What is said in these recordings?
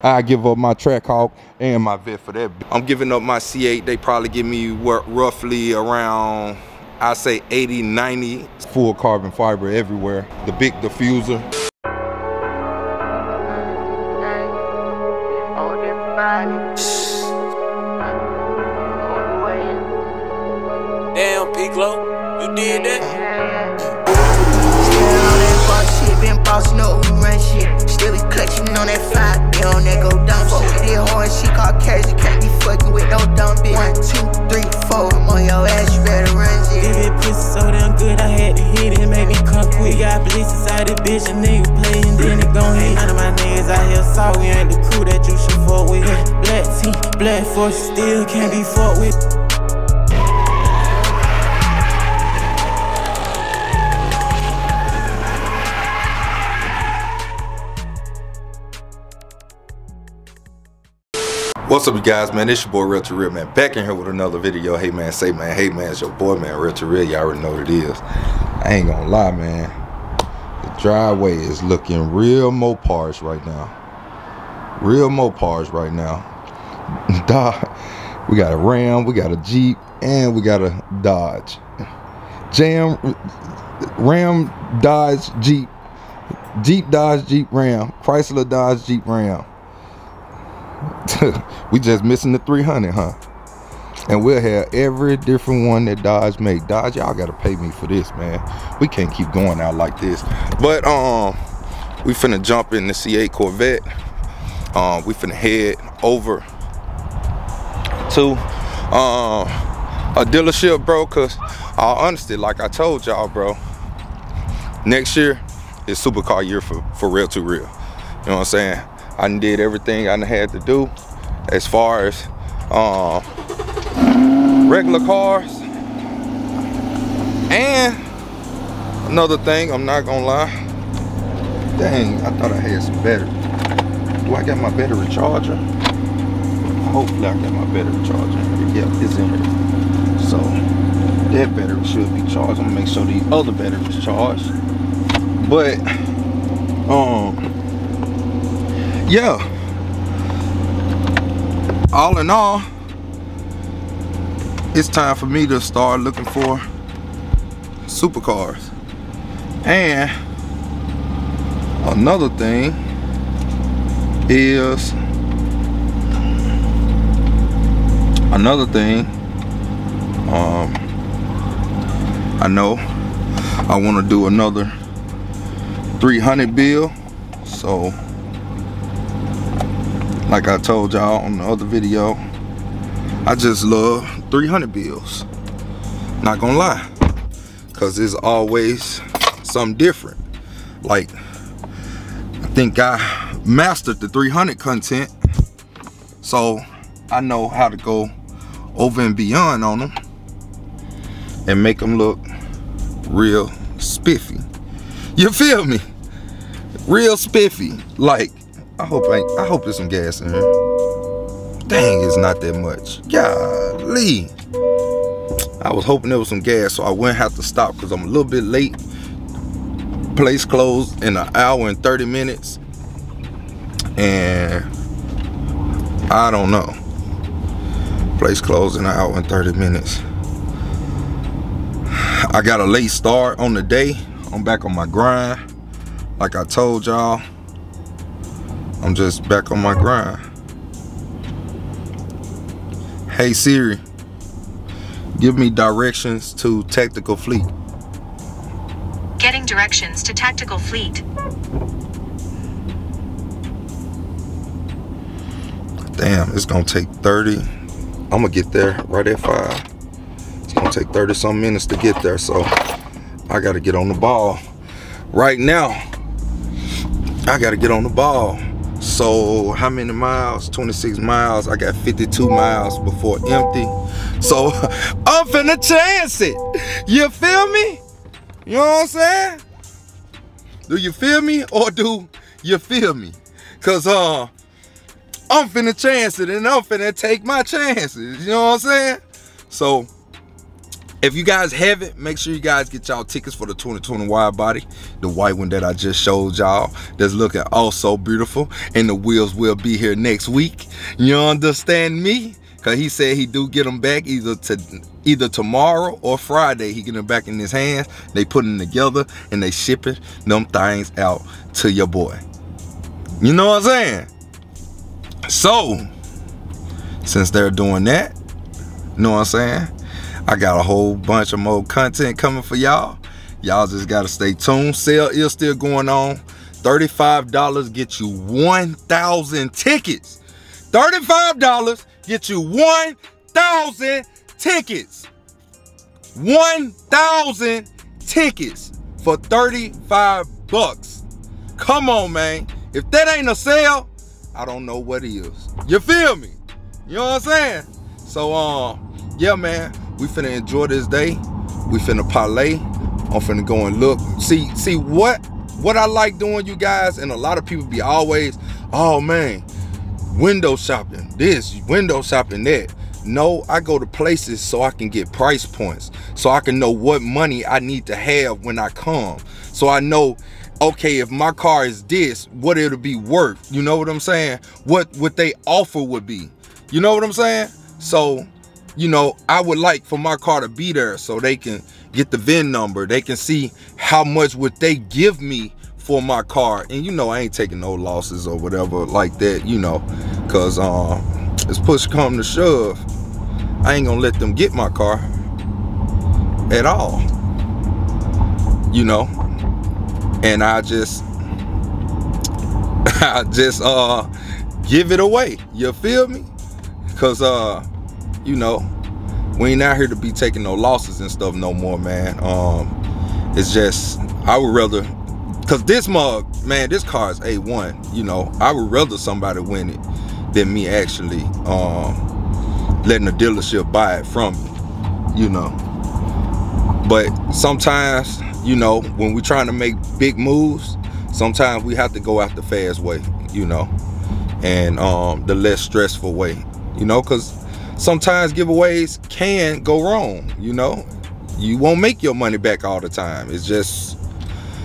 I give up my Trackhawk and my vet for that. I'm giving up my C8. They probably give me roughly around, I say 80, 90. Full carbon fiber everywhere. The big diffuser. Damn, Piccolo, you did that? Been bossing up, we run shit. Still be clutching on that 5 bill, that go down. Fuck with that hard shit called cash, you can't be fucking with no dumb bitch. 1, 2, 3, 4, I'm on your ass, you better run shit. If it pussy so damn good, I had to hit it, make me come quick. Got police inside the bitch, a nigga playing, then it gon' hit. None of my niggas out here saw, we ain't the crew that you should fuck with. Black tea, black force, still can't be fucked with. What's up, you guys, man? It's your boy RellToReal, man. Back in here with another video. Hey man, say man, hey man, it's your boy, man, RellToReal. Y'all already know what it is. I ain't gonna lie, man. The driveway is looking real Mopars right now. Real Mopars right now. We got a Ram, we got a Jeep, and we got a Dodge. Ram, Dodge, Jeep. Jeep, Dodge, Jeep, Ram. Chrysler, Dodge, Jeep, Ram. We just missing the 300, huh? And we'll have every different one that Dodge make. Dodge, y'all gotta pay me for this, man. We can't keep going out like this. But we finna jump in the C8 Corvette. We finna head over to a dealership, bro, cause honestly, like I told y'all, bro, next year is supercar year for RellToReal. You know what I'm saying? I done did everything I done had to do as far as regular cars. And another thing, I'm not gonna lie. Dang, I thought I had some battery. Do I got my battery charger? Hopefully I got my battery charger. Yep, it's in here. So that battery should be charged. I'm gonna make sure these other batteries charged. But yeah, all in all, it's time for me to start looking for supercars. And another thing is, I know I want to do another 300 bill. So like I told y'all on the other video, I just love 300 bills. Not gonna lie, cause it's always something different. Like, I think I mastered the 300 content, so I know how to go over and beyond on them and make them look real spiffy. You feel me? Real spiffy. Like, I hope there's some gas in here. Dang, it's not that much. Golly. I was hoping there was some gas so I wouldn't have to stop because I'm a little bit late. Place closed in an hour and 30 minutes. And I don't know. Place closed in an hour and 30 minutes. I got a late start on the day. I'm back on my grind. Like I told y'all, I'm just back on my grind. Hey Siri, give me directions to Tactical Fleet. Getting directions to Tactical Fleet. Damn, it's gonna take 30. I'm gonna get there right at 5. It's gonna take 30 some minutes to get there, so I gotta get on the ball. Right now, I gotta get on the ball. So how many miles? 26 miles. I got 52 miles before empty. So I'm finna chance it. You feel me? You know what I'm saying? Do you feel me or do you feel me? Cause I'm finna chance it and I'm finna take my chances. You know what I'm saying? So If you guys haven't, make sure you guys get y'all tickets for the 2020 wide body, the white one that I just showed y'all, that's looking oh so beautiful, and the wheels will be here next week. You understand me? Cause he said he do get them back either tomorrow or Friday. He get them back in his hands. They put them together and they shipping them things out to your boy. You know what I'm saying? So since they're doing that, you know what I'm saying, I got a whole bunch of more content coming for y'all. Y'all just gotta stay tuned. Sale is still going on. $35 get you 1,000 tickets. $35 get you 1,000 tickets. 1,000 tickets for 35 bucks. Come on, man. If that ain't a sale, I don't know what is. You feel me? You know what I'm saying? So yeah, man, we finna enjoy this day. We finna parlay. I'm finna go and look. See what I like doing, you guys, and a lot of people be always, oh man, window shopping this, window shopping that. No, I go to places so I can get price points, so I can know what money I need to have when I come, so I know, okay, if my car is this, what it'll be worth. You know what I'm saying? What they offer would be. You know what I'm saying? So, you know, I would like for my car to be there so they can get the VIN number. They can see how much would they give me for my car. And you know, I ain't taking no losses or whatever like that, you know, because it's push come to shove, I ain't gonna let them get my car at all, you know. And I just give it away. You feel me? Because you know, we ain't out here to be taking no losses and stuff no more, man. It's just, I would rather, because this mug, man, this car is A1, you know, I would rather somebody win it than me actually letting the dealership buy it from me, you know. But sometimes, you know, when we're trying to make big moves, sometimes we have to go out the fast way, you know, and the less stressful way, you know, because sometimes giveaways can go wrong, you know. You won't make your money back all the time. It's just,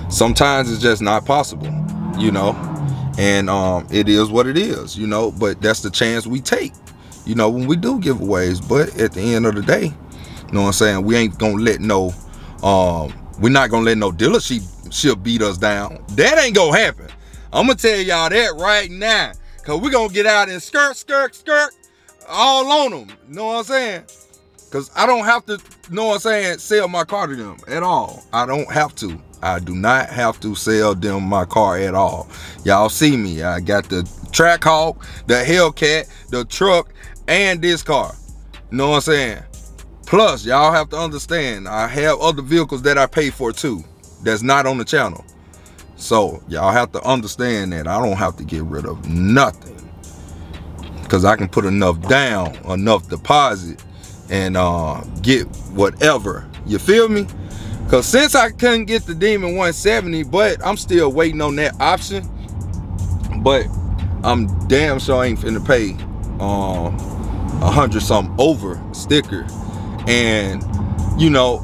sometimes it's just not possible, you know. And it is what it is, you know, but that's the chance we take, you know, when we do giveaways. But at the end of the day, you know what I'm saying, we ain't gonna let no we're not gonna let no dealership beat us down. That ain't gonna happen. I'm gonna tell y'all that right now, because we're gonna get out and skirt all on them, you know what I'm saying? Because I don't have to, you know what I'm saying, sell my car to them at all. I don't have to. I do not have to sell them my car at all. Y'all see me, I got the Trackhawk, the Hellcat, the truck, and this car, you know what I'm saying? Plus, y'all have to understand, I have other vehicles that I pay for too, that's not on the channel. So y'all have to understand that I don't have to get rid of nothing, because I can put enough down, enough deposit, and get whatever. You feel me? Because since I couldn't get the Demon 170, but I'm still waiting on that option. But I'm damn sure I ain't finna pay 100 something over sticker. And you know,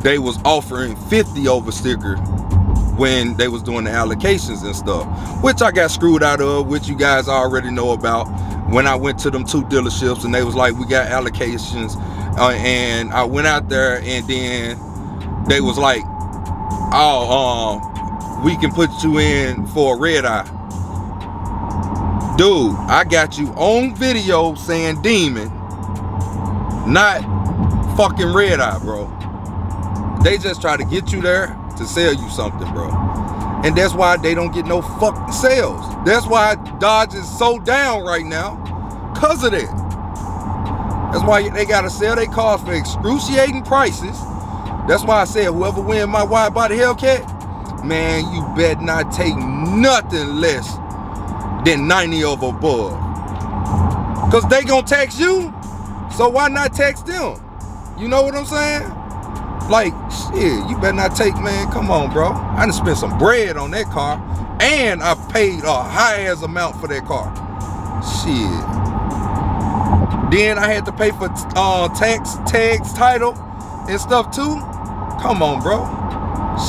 they was offering 50 over sticker when they was doing the allocations and stuff, which I got screwed out of, which you guys already know about. When I went to them 2 dealerships and they was like, we got allocations, and I went out there and then they was like, oh, we can put you in for a red eye. Dude, I got you on video saying Demon, not fucking red eye, bro. They just try to get you there to sell you something, bro. And that's why they don't get no fucking sales. That's why Dodge is so down right now, because of that. That's why they gotta sell their cars for excruciating prices. That's why I said whoever win my wide body Hellcat, man, you better not take nothing less than 90 or above. Because they gonna tax you, so why not tax them? You know what I'm saying? Like, shit, you better not take, man, come on, bro. I done spent some bread on that car, and I paid a high-ass amount for that car. Shit. Then I had to pay for tax, tags, title, and stuff too. Come on, bro.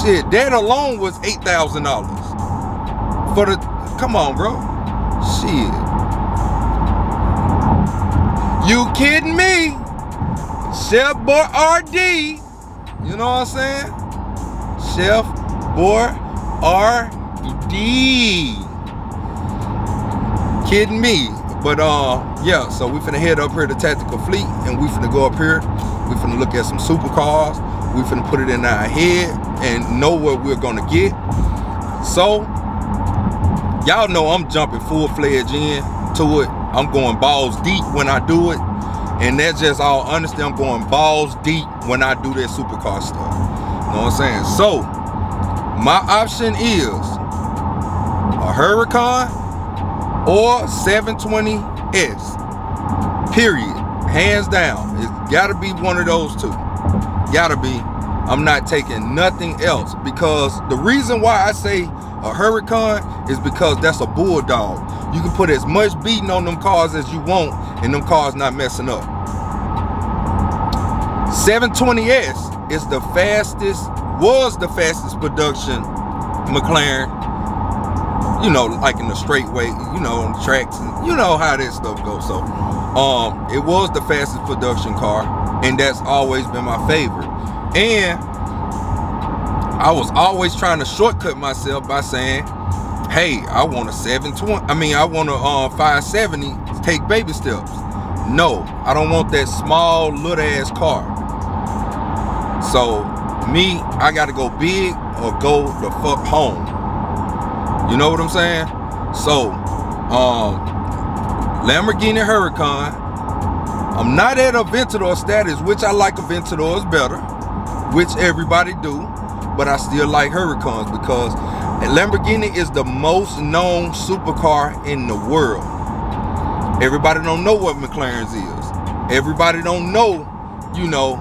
Shit, that alone was $8,000 for the. Come on, bro. Shit. You kidding me? Chef Boy RD. You know what I'm saying? Chef Boy RD. Kidding me. But yeah, so we finna head up here to Tactical Fleet, and we finna go up here. We finna look at some supercars. We finna put it in our head and know what we're gonna get. So y'all know I'm jumping full-fledged into it. I'm going balls deep when I do it. And that's just all honesty. I'm going balls deep when I do that supercar stuff. You know what I'm saying? So my option is a Huracan or 720S. Period. Hands down. It's gotta be one of those two. Gotta be. I'm not taking nothing else, because the reason why I say a Huracan is because that's a bulldog. You can put as much beating on them cars as you want, and them cars not messing up. 720S is the fastest, was the fastest production McLaren, you know, like in the straightway, you know, on the tracks, and you know how this stuff goes. So it was the fastest production car, and that's always been my favorite. And I was always trying to shortcut myself by saying, hey, I want a 720, I want a 570, take baby steps. No, I don't want that small little ass car. So me, I gotta go big or go the fuck home. You know what I'm saying? So Lamborghini Huracan. I'm not at a Aventador status, which I like. Aventadors better, which everybody do, but I still like Huracans because Lamborghini is the most known supercar in the world. Everybody don't know what McLaren's is. Everybody don't know, you know,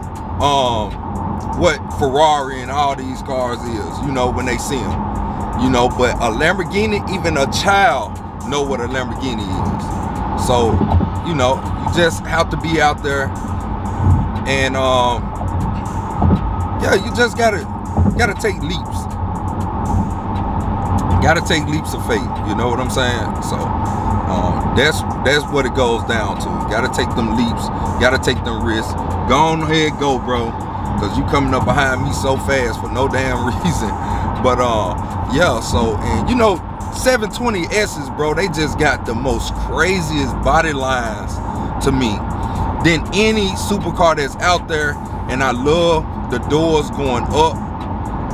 what Ferrari and all these cars is, you know, when they see them, you know. But a Lamborghini, even a child know what a Lamborghini is. So, you know, you just have to be out there, and yeah, you just gotta take leaps. Gotta take leaps of faith. You know what I'm saying? So that's what it goes down to. Gotta take them leaps. Gotta take them risks. Go on ahead, go, bro. Cause you coming up behind me so fast for no damn reason. But yeah. So, and you know, 720S's, bro, they just got the most craziest body lines to me than any supercar that's out there. And I love the doors going up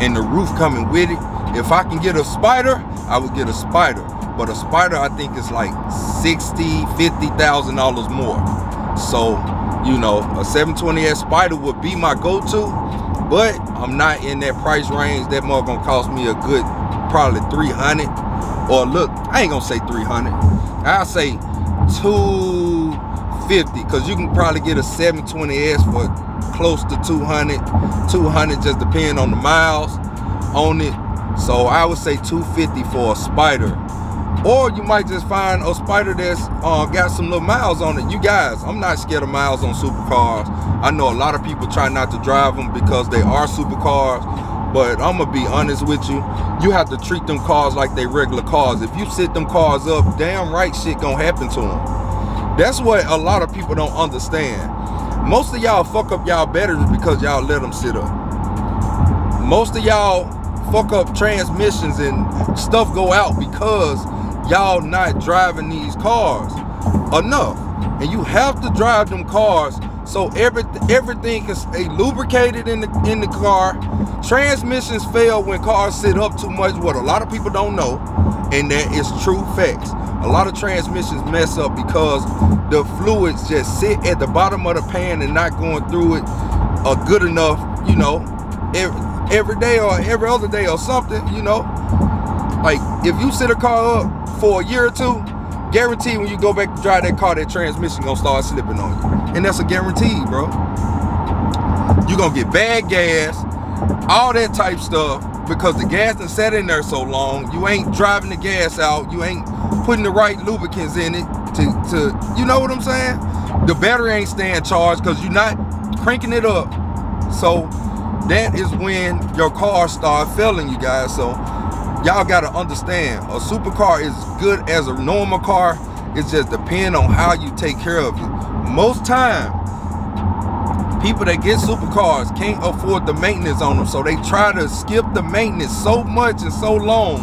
and the roof coming with it. If I can get a Spider, I would get a Spider. But a Spider, I think, is like $60,000, $50,000 more. So, you know, a 720S Spider would be my go-to, but I'm not in that price range. That mug gonna cost me a good probably 300. Or look, I ain't gonna say 300. I'll say 250, because you can probably get a 720S for close to 200 just depending on the miles on it. So I would say 250 for a Spider. Or you might just find a Spider that's got some little miles on it. You guys, I'm not scared of miles on supercars. I know a lot of people try not to drive them because they are supercars, but I'm gonna be honest with you. You have to treat them cars like they regular cars. If you sit them cars up, damn right shit gonna happen to them. That's what a lot of people don't understand. Most of y'all fuck up y'all batteries because y'all let them sit up. Most of y'all fuck up transmissions and stuff go out because y'all not driving these cars enough. And you have to drive them cars so everything can stay lubricated in the car. Transmissions fail when cars sit up too much, what a lot of people don't know, and that is true facts. A lot of transmissions mess up because the fluids just sit at the bottom of the pan and not going through it good enough, you know, every day or every other day or something, you know. Like if you sit a car up for a year or two, guaranteed when you go back to drive that car, that transmission gonna start slipping on you. And that's a guarantee, bro. You're gonna get bad gas, all that type stuff, because the gas done sat in there so long. You ain't driving the gas out, you ain't putting the right lubricants in it to you know what I'm saying? The battery ain't staying charged because you're not cranking it up So that is when your car start failing, you guys. So y'all gotta understand, a supercar is good as a normal car. It just depends on how you take care of it. Most time, people that get supercars can't afford the maintenance on them, so they try to skip the maintenance so much and so long,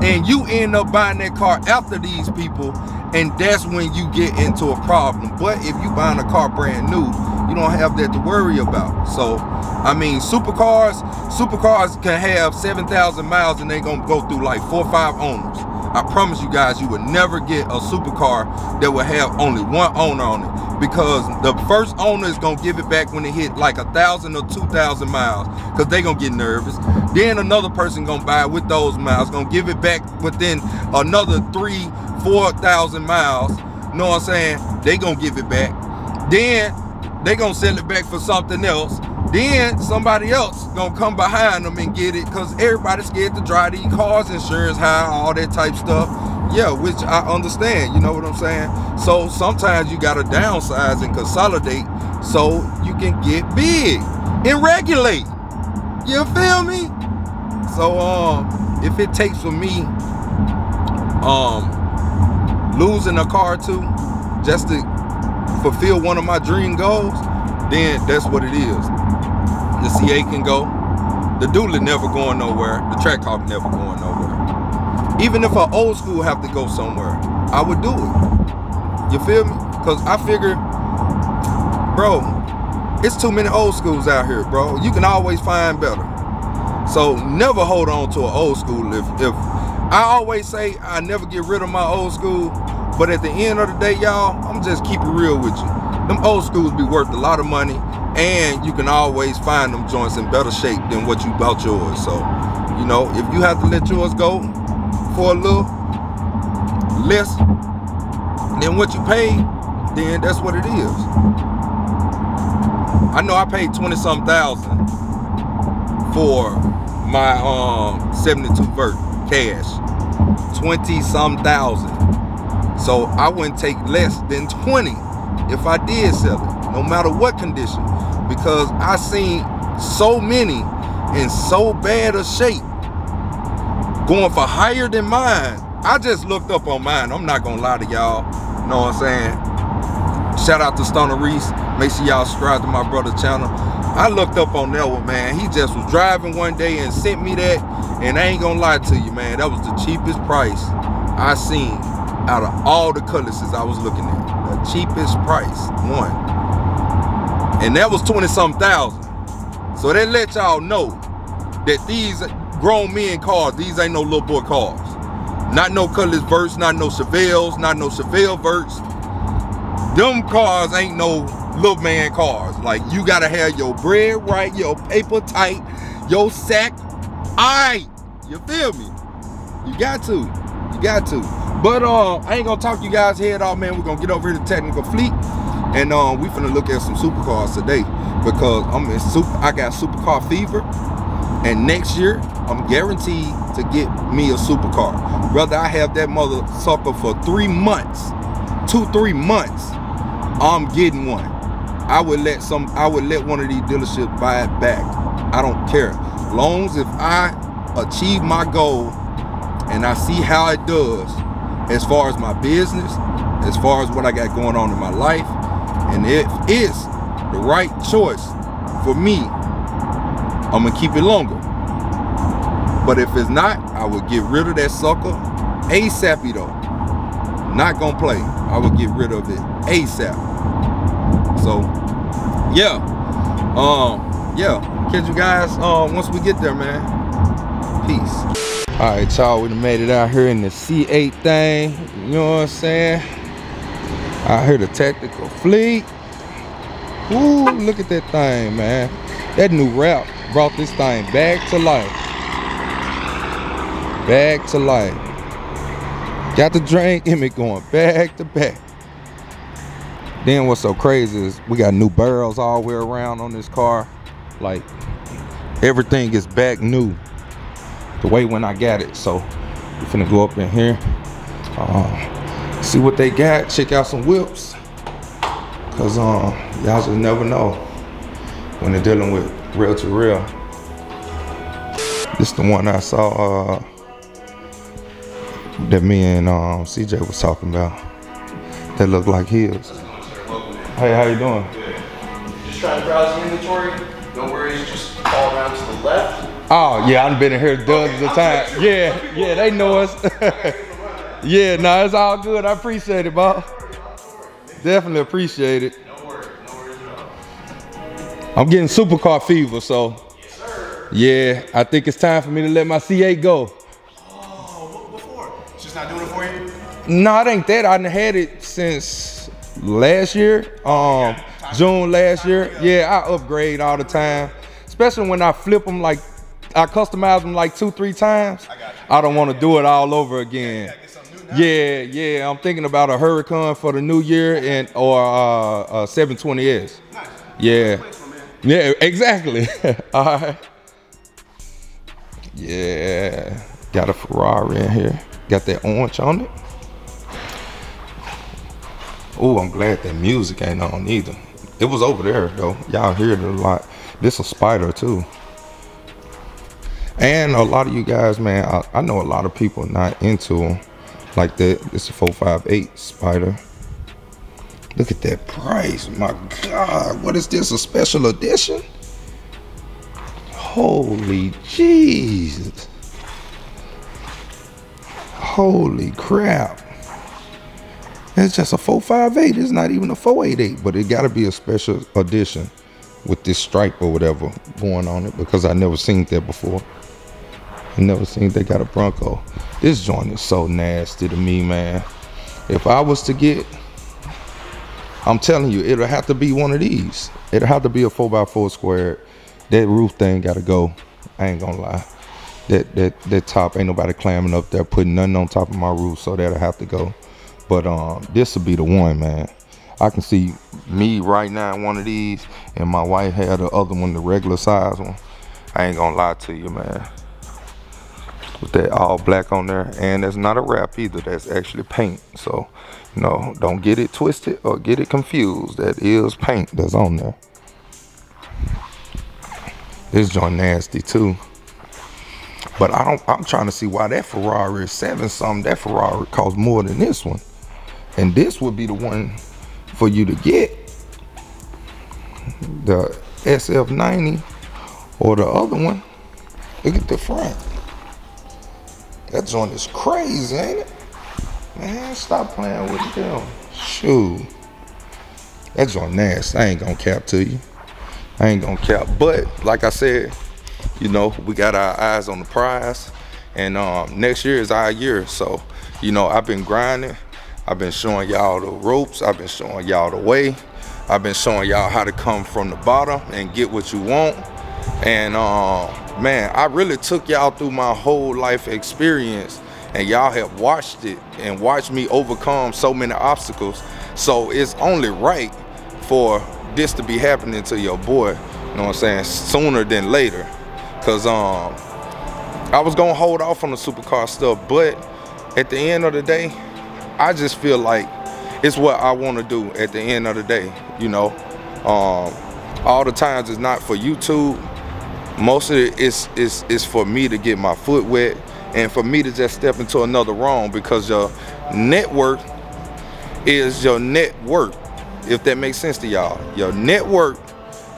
and you end up buying that car after these people, and that's when you get into a problem. But if you buying a car brand new, you don't have that to worry about. So I mean, supercars can have 7,000 miles and they gonna go through like 4 or 5 owners. I promise you guys, you would never get a supercar that will have only one owner on it, because the first owner is gonna give it back when it hit like 1,000 or 2,000 miles, because they gonna get nervous. Then another person gonna buy it with those miles, gonna give it back within another 3,000 or 4,000 miles. You know what I'm saying? They gonna give it back. Then they gonna sell it back for something else. Then somebody else gonna come behind them and get it, because everybody's scared to drive these cars, insurance high, all that type stuff. Yeah, which I understand, you know what I'm saying? So sometimes you gotta downsize and consolidate so you can get big and regulate. You feel me? So if it takes for me losing a car too, just to fulfill one of my dream goals, then that's what it is. The C8 can go. The dually never going nowhere. The track hawk never going nowhere. Even if an old school have to go somewhere, I would do it. You feel me? Because I figure, bro, it's too many old schools out here, bro. You can always find better. So never hold on to an old school. If I always say I never get rid of my old school, but at the end of the day, y'all, I'm just keep it real with you. Them old schools be worth a lot of money, and you can always find them joints in better shape than what you bought yours. So, you know, if you have to let yours go for a little less than what you paid, then that's what it is. I know I paid 20-something thousand for my 72 vert cash. 20-something thousand. So I wouldn't take less than 20 if I did sell it, no matter what condition, because I seen so many in so bad a shape going for higher than mine. I just looked up on mine. I'm not gonna lie to y'all. You know what I'm saying? Shout out to Stoner Reese. Make sure y'all subscribe to my brother's channel. I looked up on that one, man. He just was driving one day and sent me that, and I ain't gonna lie to you, man. That was the cheapest price I seen out of all the cutlasses I was looking at. The cheapest price, one. And that was 20-something thousand. So that let y'all know that these grown men cars, these ain't no little boy cars. Not no Cutlass Verts, not no Chevelles, not no Chevelle Verts. Them cars ain't no little man cars. Like, you gotta have your bread right, your paper tight, your sack aight. You feel me? You got to. You got to. But I ain't gonna talk you guys head off, man. We're gonna get over here to Technical Fleet, and we finna look at some supercars today, because I got supercar fever, and next year I'm guaranteed to get me a supercar. Whether I have that mother sucker for 3 months, 2-3 months, I'm getting one. I would let one of these dealerships buy it back. I don't care. As long as if I achieve my goal and I see how it does, as far as my business, as far as what I got going on in my life, and if it's the right choice for me, I'm gonna keep it longer. But if it's not, I would get rid of that sucker ASAP though. Not gonna play. I would get rid of it ASAP. So yeah, catch you guys once we get there, man. Peace. All right, y'all, we done made it out here in the C8 thing. You know what I'm saying? Out here, the Technical Fleet. Ooh, look at that thing, man. That new wrap brought this thing back to life. Back to life. Got the drain image going back to back. Then what's so crazy is we got new barrels all the way around on this car. Like, everything is back new the way when I got it. So we're finna go up in here, see what they got, check out some whips, cause y'all just never know. when they're dealing with RellToReal. This is the one I saw that me and CJ was talking about. That look like his. Hey, how you doing? Good. Just trying to browse the inventory. No worries, just all around to the left. Oh yeah, I've been in here dozens of times. Yeah, they know us. Yeah, nah, it's all good. I appreciate it, Bob. Definitely appreciate it. No worries at all. I'm getting supercar fever, so. Yes, sir. Yeah, I think it's time for me to let my C8 go. Oh, what for? It's just not doing it for you? No, it ain't that. I done had it since last year, June last year. Yeah, I upgrade all the time, especially when I flip them like, I customize them like 2-3 times. I don't want to do it all over again. Yeah, I'm thinking about a Huracan for the new year or a 720S. Nice. Yeah, exactly. All right. Yeah, got a Ferrari in here. Got that orange on it. Oh, I'm glad that music ain't on either. It was over there though. Y'all hear it a lot. This a Spider too. And a lot of you guys, man, I know a lot of people not into them like that. It's a 458 Spider. Look at that price. My God, what is this? A special edition? Holy Jesus. Holy crap. It's just a 458. It's not even a 488, but it got to be a special edition with this stripe or whatever going on it, because I never seen that before. I never seen they got a Bronco. This joint is so nasty to me, man. If I was to get, I'm telling you, it'll have to be one of these. It'll have to be a 4x4 squared. That roof thing got to go. I ain't gonna lie. That top, ain't nobody climbing up there putting nothing on top of my roof, so that'll have to go. But this will be the one, man. I can see me right now in one of these, and my wife had the other one, the regular size one. I ain't gonna lie to you, man. With that all black on there, and that's not a wrap either. That's actually paint. So, you know, don't get it twisted or get it confused. That is paint that's on there. This joint nasty too. But I'm trying to see why that Ferrari is 7 something. That Ferrari costs more than this one. And this would be the one for you to get. The SF90 or the other one. Look at the front. That joint is crazy, ain't it? Man, stop playing with them. Shoot. That joint nasty. I ain't gonna cap to you. I ain't gonna cap. But like I said, you know, we got our eyes on the prize, and next year is our year. So, you know, I've been grinding. I've been showing y'all the ropes. I've been showing y'all the way. I've been showing y'all how to come from the bottom and get what you want. And man, I really took y'all through my whole life experience, and y'all have watched it and watched me overcome so many obstacles. So it's only right for this to be happening to your boy, you know what I'm saying, sooner than later. Cause I was gonna hold off on the supercar stuff, but at the end of the day, I just feel like it's what I want to do at the end of the day, you know. All the times it's not for YouTube. Most of it is for me to get my foot wet and for me to just step into another realm, because your network is your net worth, if that makes sense to y'all. Your network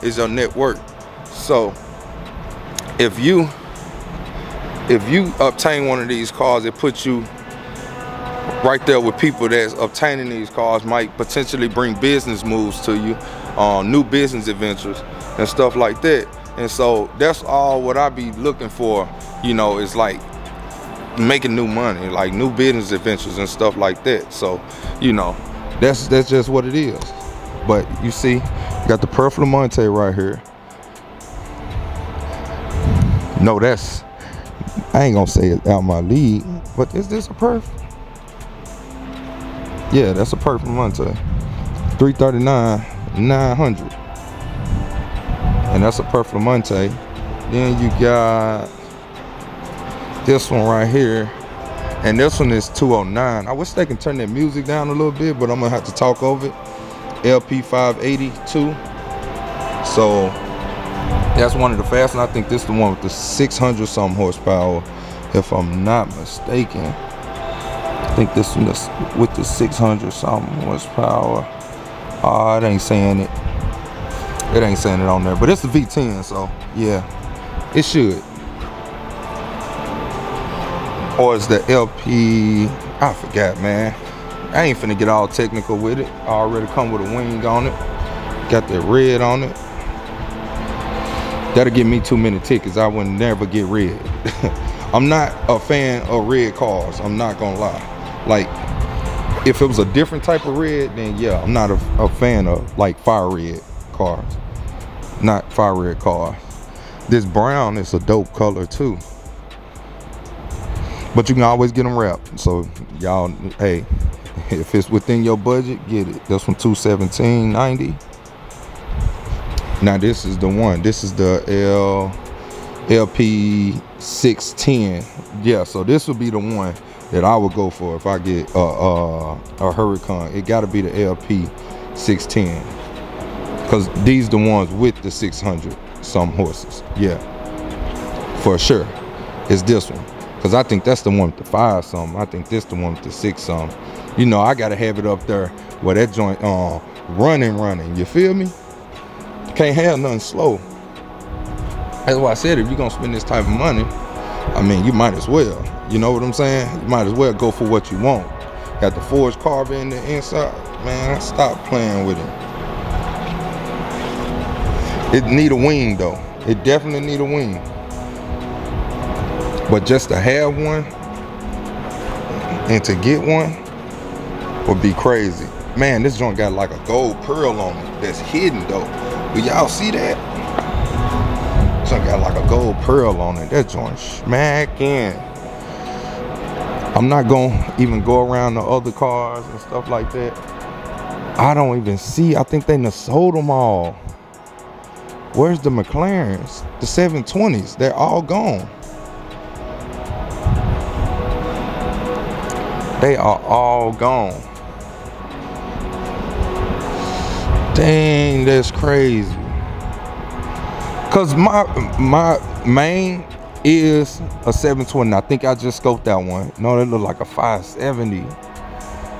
is your net worth. So if you obtain one of these cars, it puts you right there with people that's obtaining these cars, might potentially bring business moves to you, new business adventures and stuff like that. And so that's all what I be looking for, you know, is like making new money, like new business adventures and stuff like that. So, you know, that's just what it is. But you see, got the Perf Lamonte right here. No, that's, I ain't gonna say it's out my league, but is this a Perf? Yeah, that's a Perf Lamonte. 339 900. And that's a Perf Lamonte. Then you got this one right here, and this one is 209. I wish they can turn that music down a little bit, but I'm gonna have to talk over it. LP 582. So That's one of the fastest. I think this is the one with the 600 something horsepower, if I'm not mistaken. I think this one is with the 600 something horsepower. It ain't saying it. It ain't saying it on there, but it's the V10, so yeah, it should. Or it's the LP. I forgot, man. I ain't finna get all technical with it. I already come with a wing on it. Got that red on it. That'll give me too many tickets. I would never get red. I'm not a fan of red cars. I'm not gonna lie. Like, if it was a different type of red, then yeah, I'm not a fan of like fire red cars. Not fire red cars. This brown is a dope color too. But you can always get them wrapped. So y'all, hey, if it's within your budget, get it. This one $217.90. Now this is the one. This is the LP 610. Yeah, so this would be the one that I would go for if I get a Huracan. It got to be the LP 610, because these the ones with the 600 some horses. Yeah, for sure. It's this one, because I think that's the one with the 5 something. I think this the one with the 6 something. You know, I gotta have it up there where that joint running. You feel me? Can't have nothing slow. That's why I said, if you're gonna spend this type of money, I mean, you might as well. You know what I'm saying? You might as well go for what you want. Got the forged carbon in the inside. Man, stop playing with it. It need a wing though. It definitely need a wing. But just to have one and to get one would be crazy. Man, this joint got like a gold pearl on it that's hidden though. Do y'all see that? This joint got like a gold pearl on it. That joint smacking. I'm not gonna even go around the other cars and stuff like that. I don't even see. I think they done sold them all. Where's the McLarens? The 720s, they're all gone. They are all gone. Dang, that's crazy. Cause my main is a 720. I think I just scoped that one. No, that look like a 570.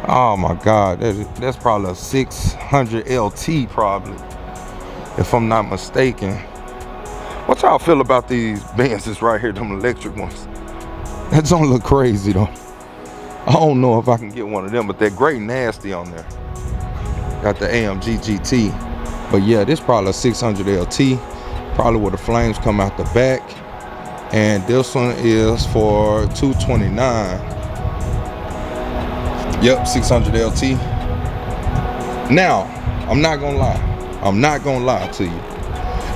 Oh my God, that's probably a 600 LT probably, if I'm not mistaken. What y'all feel about these Benzes right here, them electric ones? That don't look crazy though. I don't know if I can get one of them, but they're great nasty on there. Got the AMG GT. But yeah, this probably a 600 LT, probably where the flames come out the back. And this one is for $229. Yep, 600 LT. Now, I'm not gonna lie. I'm not gonna lie to you.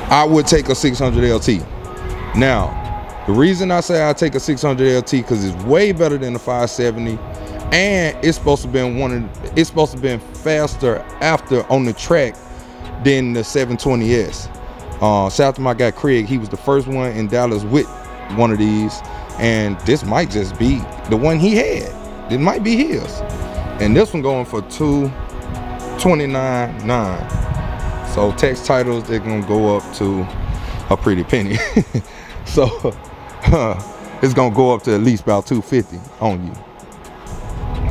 I would take a 600 LT. Now, the reason I say I take a 600 LT because it's way better than the 570, and it's supposed to be faster after on the track than the 720S. Shout out to my guy Craig. He was the first one in Dallas with one of these, and this might just be the one he had. It might be his. And this one going for $229.9. So tax titles, they're gonna go up to a pretty penny. So it's gonna go up to at least about $250 on you.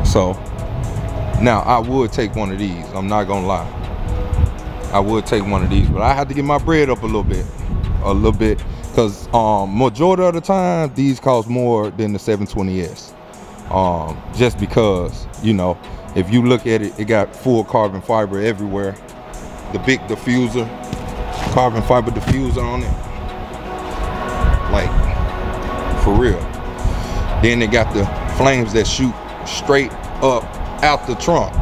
So now I would take one of these. I'm not gonna lie. I would take one of these, but I have to get my bread up a little bit, because majority of the time these cost more than the 720S. Just because, you know, if you look at it, it got full carbon fiber everywhere. The big diffuser, carbon fiber diffuser on it, like for real. Then they got the flames that shoot straight up out the trunk.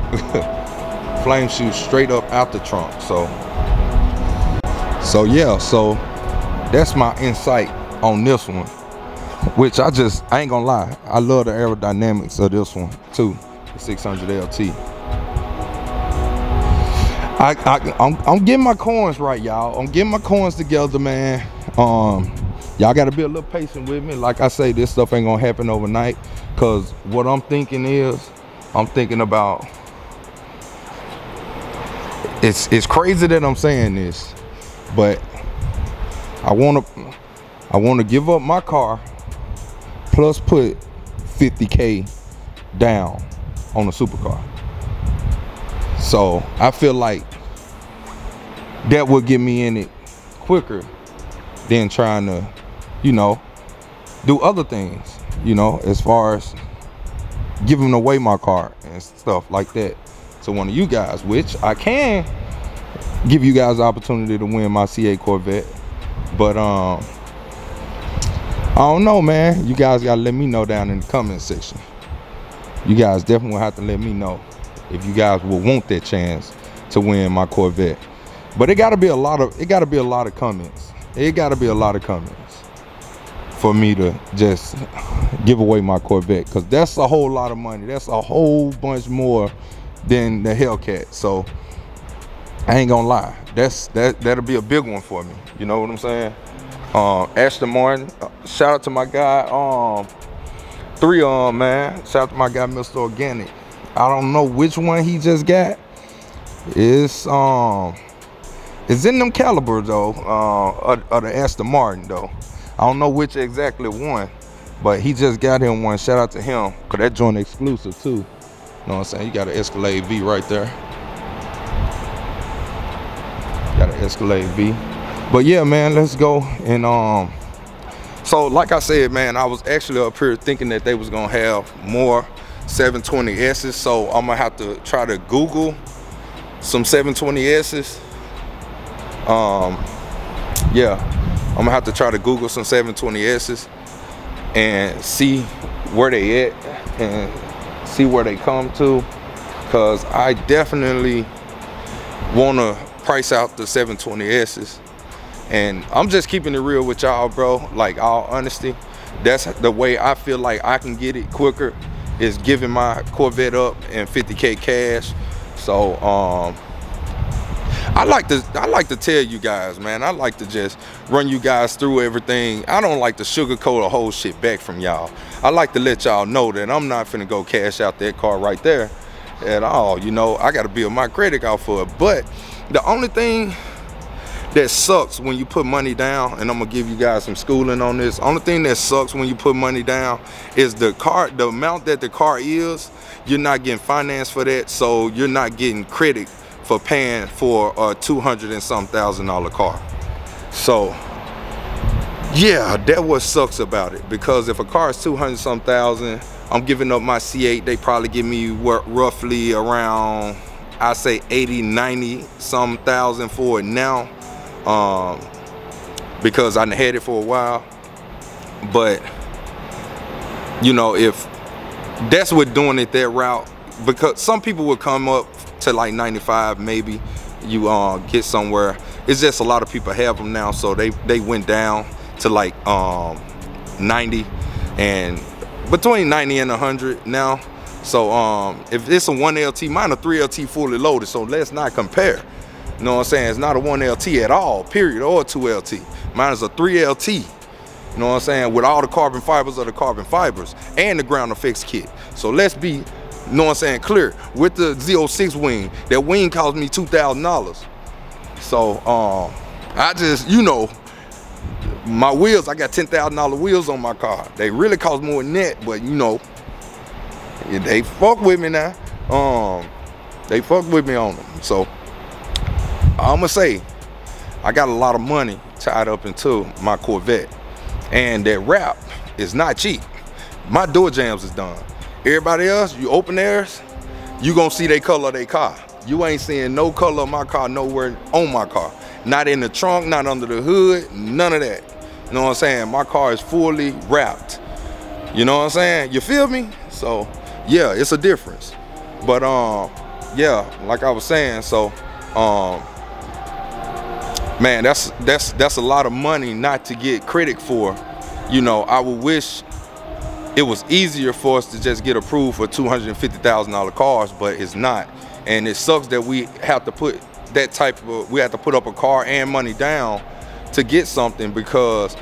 Flames shoot straight up out the trunk. So yeah, so that's my insight on this one, which I ain't gonna lie, I love the aerodynamics of this one too, the 600 LT. I'm getting my coins right, y'all. I'm getting my coins together, man. Y'all gotta be a little patient with me. Like I say, this stuff ain't gonna happen overnight, because what I'm thinking is, I'm thinking about, it's crazy that I'm saying this, but I wanna give up my car plus put 50K down on a supercar. So I feel like that would get me in it quicker than trying to, you know, do other things, you know, as far as giving away my car and stuff like that to one of you guys, which I can give you guys the opportunity to win my C8 Corvette. But I don't know, man. You guys gotta let me know down in the comment section. You guys definitely will have to let me know if you guys will want that chance to win my Corvette. But it gotta be a lot of comments. It gotta be a lot of comments for me to just give away my Corvette, because that's a whole lot of money. That's a whole bunch more than the Hellcat. So I ain't gonna lie, that'll be a big one for me. You know what I'm saying? Aston Martin, shout out to my guy, man. Shout out to my guy, Mr. Organic. I don't know which one he just got. It's in them caliber though, of the Aston Martin though. I don't know which exactly one, but he just got him one. Shout out to him, cause that joint exclusive too. You know what I'm saying? You got an Escalade V right there. Got an Escalade V. But yeah, man, let's go. And so like I said, man, I was actually up here thinking that they was gonna have more 720S's. So I'm gonna have to try to Google some 720S's. Yeah, I'm gonna have to try to Google some 720S's and see where they at and see where they come to, because I definitely want to price out the 720S's. And I'm just keeping it real with y'all, bro. Like, all honesty, that's the way I feel like I can get it quicker, is giving my Corvette up and 50K cash. So I like to tell you guys, man, I like to just run you guys through everything. I don't like to sugarcoat a whole shit back from y'all. I like to let y'all know that I'm not finna go cash out that car right there at all. You know, I gotta build my credit out for it. But the only thing that sucks when you put money down, and I'm gonna give you guys some schooling on this, only thing that sucks when you put money down is the amount that the car is. You're not getting finance for that, so you're not getting credit for paying for a $200 and some thousand car. So yeah, that what sucks about it, because if a car is 200 some thousand, I'm giving up my C8, they probably give me roughly around, I say 80, 90 some thousand for it now, because I had it for a while. But you know, if that's what doing it that route, because some people would come up to like 95, maybe you get somewhere. It's just a lot of people have them now, so they went down to like 90, and between 90 and 100 now. So if it's a 1LT, mine a 3LT fully loaded, so let's not compare. You know what I'm saying? It's not a 1LT at all, period, or a 2LT. Mine is a 3LT. You know what I'm saying? With all the carbon fibers of the carbon fibers and the ground effects kit. So let's be, you know what I'm saying, clear. With the Z06 wing, that wing cost me $2,000. So I just, you know, my wheels, I got $10,000 wheels on my car. They really cost more than that, but you know, they fuck with me now. They fuck with me on them. So I'm gonna say I got a lot of money tied up into my Corvette, and that wrap is not cheap. My door jambs is done. Everybody else, you open theirs, you gonna see they color of their car. You ain't seeing no color of my car nowhere on my car. Not in the trunk, not under the hood, none of that. You know what I'm saying? My car is fully wrapped. You know what I'm saying? You feel me? So yeah, it's a difference. But yeah, like I was saying, so man, that's a lot of money not to get credit for. You know, I would wish it was easier for us to just get approved for $250,000 cars, but it's not. And it sucks that we have to put that type of, we have to put up a car and money down to get something, because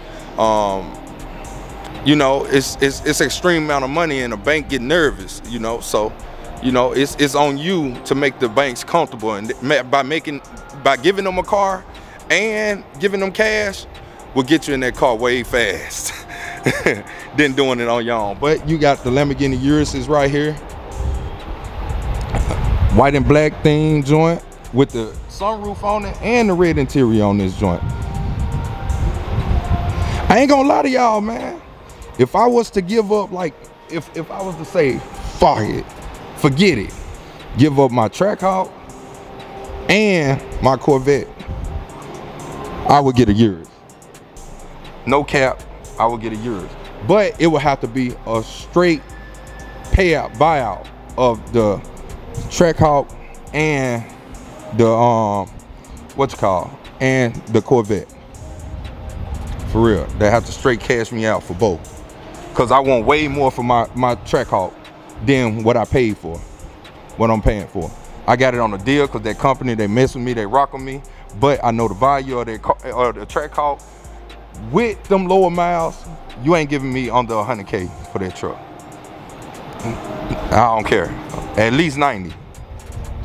you know, it's extreme amount of money, and the bank get nervous, you know. So you know, it's on you to make the banks comfortable, and by giving them a car and giving them cash, will get you in that car way fast than doing it on your own. But you got the Lamborghini Urus right here. White and black theme joint with the sunroof on it and the red interior on this joint. I ain't gonna lie to y'all, man. If I was to give up, like, if I was to say, fuck it, forget it, give up my Trackhawk and my Corvette, I would get a Urus. No cap, I would get a Urus. But it would have to be a straight buyout of the Trackhawk and the and the Corvette. For real, they have to straight cash me out for both, cause I want way more for my Trackhawk than what I paid for, what I'm paying for. I got it on a deal cause that company, they mess with me, they rock with me, but I know the value of the Trackhawk. With them lower miles, you ain't giving me under 100K for that truck. I don't care, at least 90,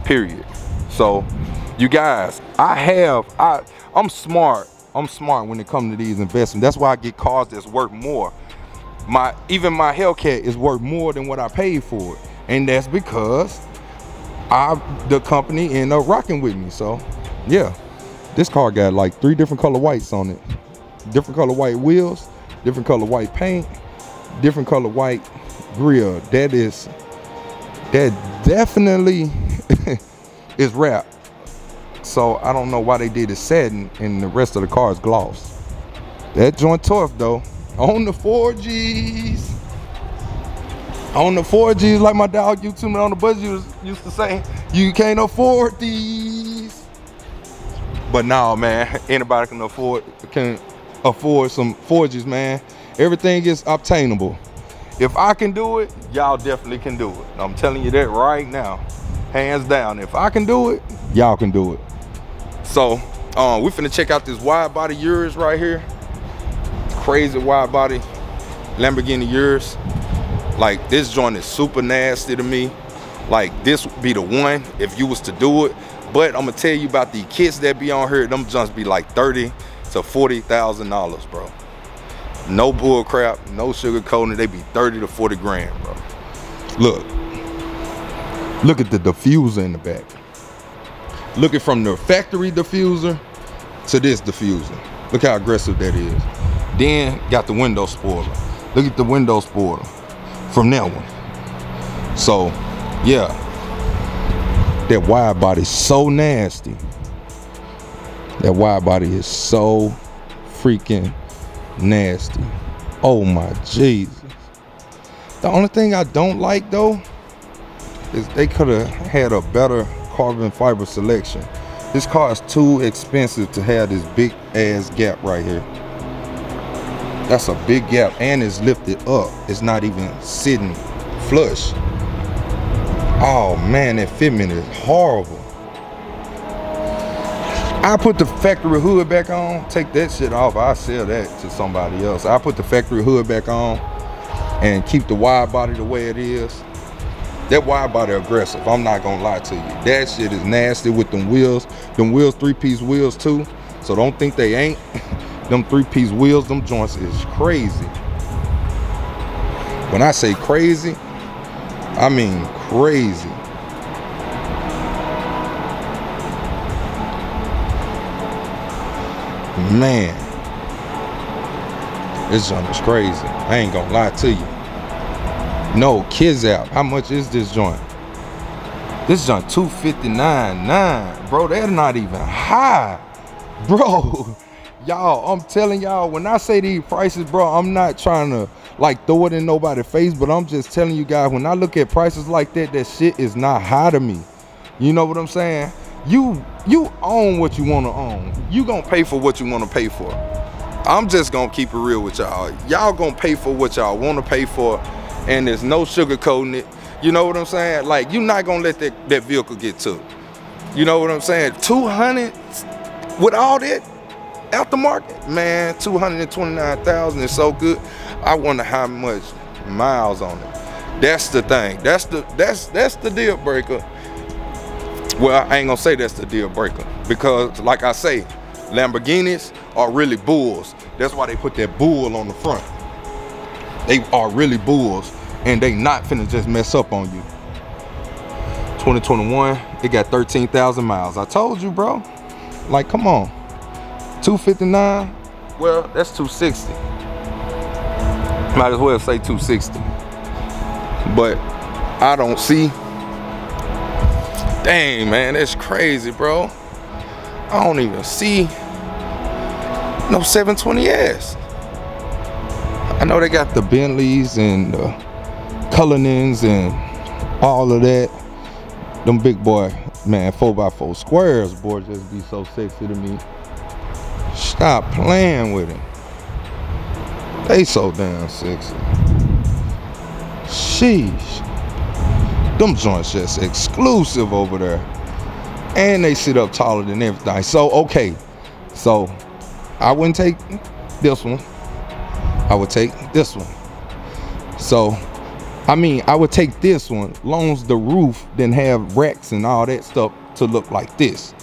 period. So you guys, I'm smart. I'm smart when it comes to these investments. That's why I get cars that's worth more. Even my HELLCAT is worth more than what I paid for it. And that's because the company ended up rocking with me. So yeah, this car got like 3 different color whites on it. Different color white wheels, different color white paint, different color white grill. That definitely is wrapped. So I don't know why they did it satin and the rest of the car is gloss. That joint tough though. On the 4Gs. On the 4Gs, like my dog YouTube on the bus used to say, you can't afford these. But now, man, anybody can afford some 4Gs, man. Everything is obtainable. If I can do it, y'all definitely can do it. I'm telling you that right now, hands down. If I can do it, y'all can do it. So we finna check out this wide body Urus right here. Crazy wide body Lamborghini Urus. Like, this joint is super nasty to me. Like, this would be the one if you was to do it. But I'm gonna tell you about the kits that be on here. Them joints be like $30,000 to $40,000, bro. No bull crap, no sugar coating. They be 30 to 40 grand, bro. Look at the diffuser in the back. Look at from the factory diffuser to this diffuser. Look how aggressive that is. Then got the window spoiler. Look at the window spoiler from that one. So yeah, that wide body is so nasty. That wide body is so freaking nasty. Oh my Jesus. The only thing I don't like though is they could have had a better carbon fiber selection. This car is too expensive to have this big ass gap right here. That's a big gap, and it's lifted up. It's not even sitting flush. Oh man, that fitment is horrible. I put the factory hood back on, take that shit off, I'll sell that to somebody else. I put the factory hood back on and keep the wide body the way it is. That wide body aggressive, I'm not gonna lie to you. That shit is nasty with them wheels. Them wheels 3-piece wheels too, so don't think they ain't. Them 3-piece wheels, them joints is crazy. When I say crazy, I mean crazy. Man, this joint is crazy. I ain't gonna lie to you. No, kids out. How much is this joint? This joint $259.9, bro. They're not even high, bro. Y'all, I'm telling y'all, when I say these prices, bro, I'm not trying to like throw it in nobody's face, but I'm just telling you guys, when I look at prices like that, that shit is not high to me. You know what I'm saying? You own what you want to own. You gonna pay for what you want to pay for. I'm just gonna keep it real with y'all. Y'all gonna pay for what y'all want to pay for, and there's no sugarcoating it. You know what I'm saying? Like, you're not gonna let that vehicle get took. You know what I'm saying? 200 with all that aftermarket, man. 229,000 is so good. I wonder how much miles on it. That's the thing. That's the deal breaker. Well, I ain't gonna say that's the deal breaker, because like I say, Lamborghinis are really bulls. That's why they put that bull on the front. They are really bulls, and they not finna just mess up on you. 2021, it got 13,000 miles. I told you, bro. Like, come on. 259, well, that's 260. Might as well say 260. But I don't see. Dang, man, that's crazy, bro. I don't even see no 720S. I know they got the Bentleys and the Cullinans and all of that. Them big boy, man, 4x4 squares, boy, just be so sexy to me. Stop playing with it. They so damn sexy. Sheesh. Them joints just exclusive over there. And they sit up taller than everything. So, okay. So, I wouldn't take this one. I would take this one. So, I mean, I would take this one, long as the roof didn't have racks and all that stuff to look like this.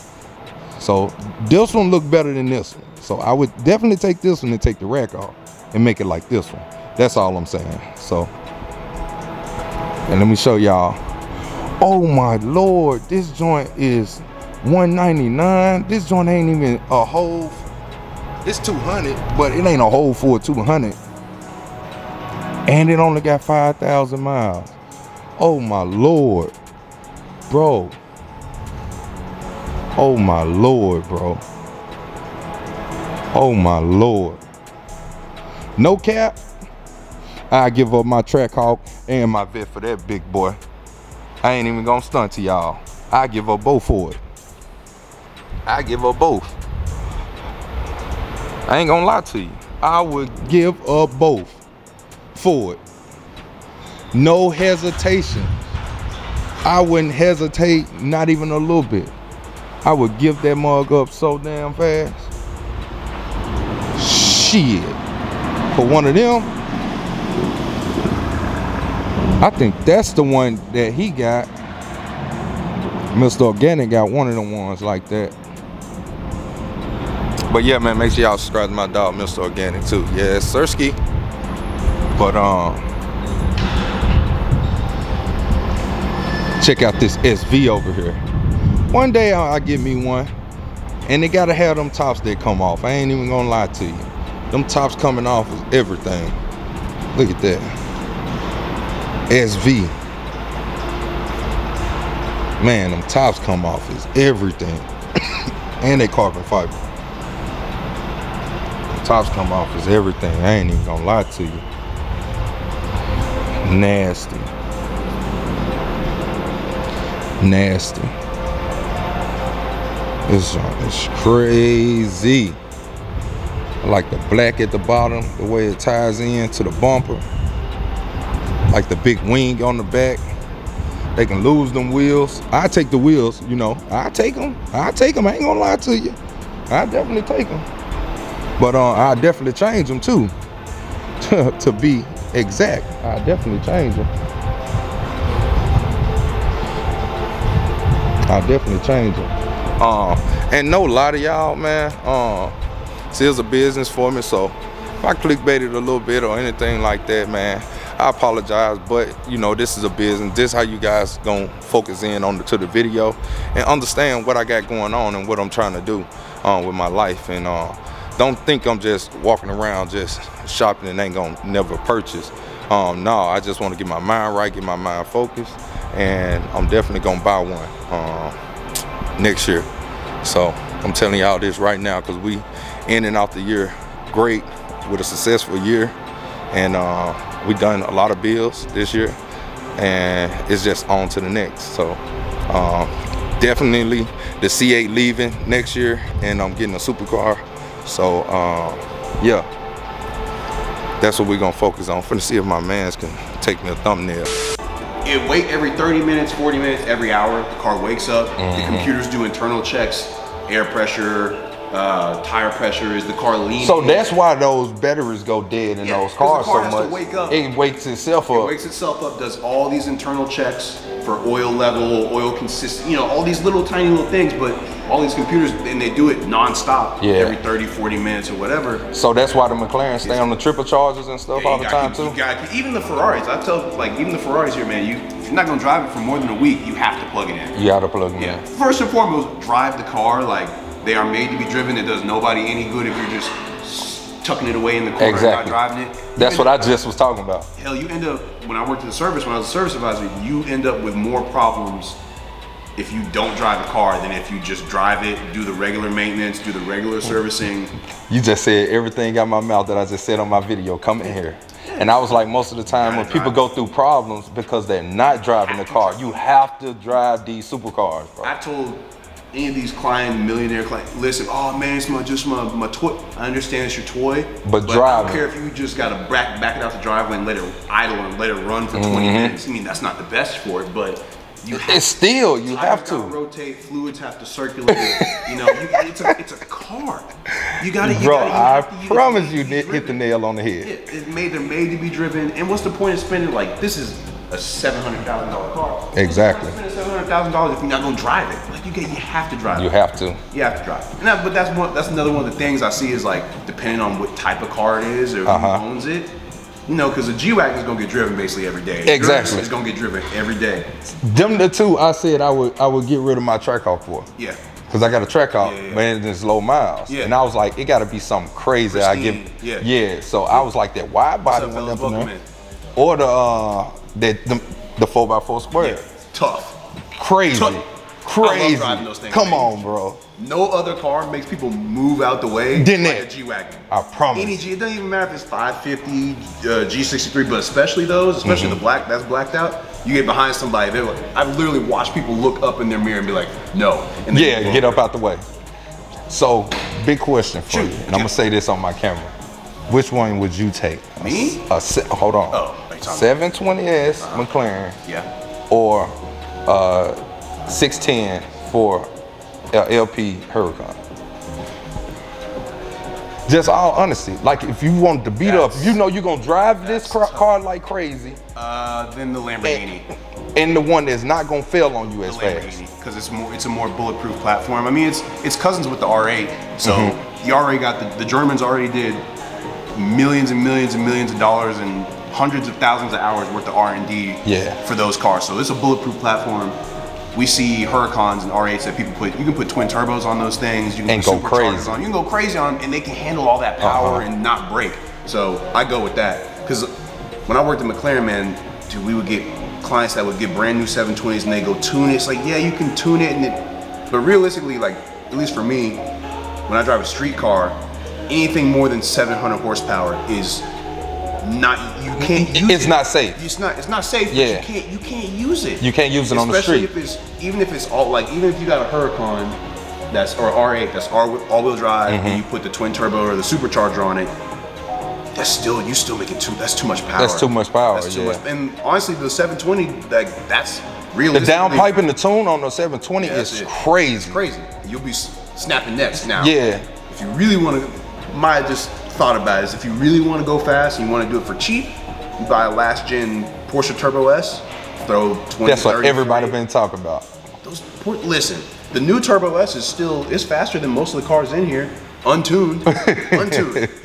So this one look better than this one. So I would definitely take this one and take the rack off and make it like this one. That's all I'm saying. So, and let me show y'all. Oh my Lord, this joint is $199. This joint ain't even a whole, it's 200, but it ain't a whole for 200. And it only got 5,000 miles. Oh my Lord, bro. Oh my Lord, bro. Oh my Lord. No cap, I give up my Trackhawk and my Vet for that big boy. I ain't even gonna stunt to y'all. I give up both for it. I give up both. I ain't gonna lie to you. I would give up both for it. No hesitation. I wouldn't hesitate, not even a little bit. I would give that mug up so damn fast. Shit. For one of them, I think that's the one that he got. Mr. Organic got one of them ones like that. But yeah, man, make sure y'all subscribe to my dog, Mr. Organic, too. Yeah, Sirski. But check out this SV over here. One day I'll get me one, and they gotta have them tops that come off. I ain't even gonna lie to you. Them tops coming off is everything. Look at that. SV. Man, them tops come off is everything. And they carbon fiber. The tops come off is everything. I ain't even gonna lie to you. Nasty. Nasty. This joint is crazy. I like the black at the bottom, the way it ties in to the bumper. Like the big wing on the back. They can lose them wheels. I take the wheels, you know. I take them. I take them. I ain't gonna lie to you. I definitely take them. But I definitely change them too. To be exact, I definitely change them. I definitely change them. And no lie to y'all, man. It's a business for me, so if I clickbaited a little bit or anything like that, man, I apologize. But you know, this is a business. This is how you guys gonna focus in on to the video and understand what I got going on and what I'm trying to do with my life. And don't think I'm just walking around just shopping and ain't gonna never purchase. No, I just want to get my mind right, get my mind focused, and I'm definitely gonna buy one next year. So I'm telling y'all this right now, because we in and out the year great with a successful year, and we done a lot of bills this year, and it's just on to the next. So definitely the C8 leaving next year, and I'm getting a supercar. So yeah, that's what we're gonna focus on. Finna see if my mans can take me a thumbnail. It wait every 30 minutes, 40 minutes, every hour, the car wakes up. The computers do internal checks, air pressure, tire pressure? Is the car leaning? So that's why those batteries go dead in those cars so much. Wake up. It wakes itself up. It wakes itself up, does all these internal checks for oil level, oil consistency, you know, all these little tiny little things, but all these computers, and they do it non-stop every 30, 40 minutes or whatever. So that's why the McLaren stay on the triple chargers and stuff all the time too? Even the Ferraris, I tell, like, even the Ferraris here, man, if you're not gonna drive it for more than a week, you have to plug it in. You have to plug it in. First and foremost, drive the car like they are made to be driven. It does nobody any good if you're just tucking it away in the corner and not driving it. That's what I just was talking about. Hell, you end up, when I worked in the service, when I was a service advisor, you end up with more problems if you don't drive the car than if you just drive it, do the regular maintenance, do the regular servicing. You just said everything out my mouth that I just said on my video. Come in here. And I was like, most of the time when people go through problems because they're not driving the car, you have to drive these supercars, bro. I told any of these millionaire clients, listen, oh man, it's just my toy. I understand it's your toy, but drive. I don't care if you just gotta back it out the driveway and let it idle and let it run for 20 minutes. I mean, that's not the best for it, but you have you have to rotate, fluids have to circulate. You know, it's a car. I promise you hit the nail on the head. They're made to be driven. And what's the point of spending, like, this is a $700,000 car. Exactly. Spend $700,000 if you're not gonna drive it. Like, you have to drive it. You have to. You have to drive it. But that's another one of the things I see is, like, depending on what type of car it is or who owns it. You know, because a G-Wagon is gonna get driven basically every day. Exactly. It's gonna get driven every day. Them the two I said I would get rid of my Trackhawk for. Yeah. Cause I got a Trackhawk, but it's low miles. Yeah. And I was like, it gotta be something crazy. Pristine. So I was like, that wide body one up in there. Or the 4x4 square. Yeah. Tough. Crazy. Crazy. I love driving those things. Come on, bro. No other car makes people move out the way like a G-Wagon. I promise. Any G, it doesn't even matter if it's 550, G63, but especially those, especially the black that's blacked out. You get behind somebody, they're like, I've literally watched people look up in their mirror and be like, no. And get up out the way. So, big question for you, and I'm gonna say this on my camera. Which one would you take? Me? Hold on. 720S McLaren. Yeah. Or 610 for LP Huracan. Just all honesty, like if you want to beat up, you know you're gonna drive this car like crazy. Then the Lamborghini. And the one that's not gonna fail on you as fast. Because it's a more bulletproof platform. I mean, it's cousins with the R8. So the R8 got the Germans already did millions and millions and millions of dollars and hundreds of thousands of hours worth of R&D for those cars. So it's a bulletproof platform. We see Huracans and R8s that people you can put twin turbos on those things. You can put superchargers on. You can go crazy on, and they can handle all that power and not break. So I go with that. Because when I worked at McLaren, man, dude, we would get clients that would get brand new 720s and they go tune it. It's like, yeah, you can tune it, but realistically, like, at least for me, when I drive a street car, anything more than 700 horsepower is not, you can't use it. It's not safe. It's not safe, but you can't use it. You can't use it on the street. Especially even if it's all, like, even if you got a Huracan or R8 that's all-wheel drive and you put the twin turbo or the supercharger on it, that's you're still making that's too much power. That's too much power. That's too much. And honestly, the 720, like, that's realistic. The downpipe and the tune on the 720 is crazy. It's crazy. You'll be snapping necks now. Yeah. If you really want to, just thought about it, is if you really want to go fast and you want to do it for cheap, you buy a last gen Porsche Turbo S, throw 20, that's 30, what everybody 40. been talking about. Listen, the new Turbo S is faster than most of the cars in here. Untuned.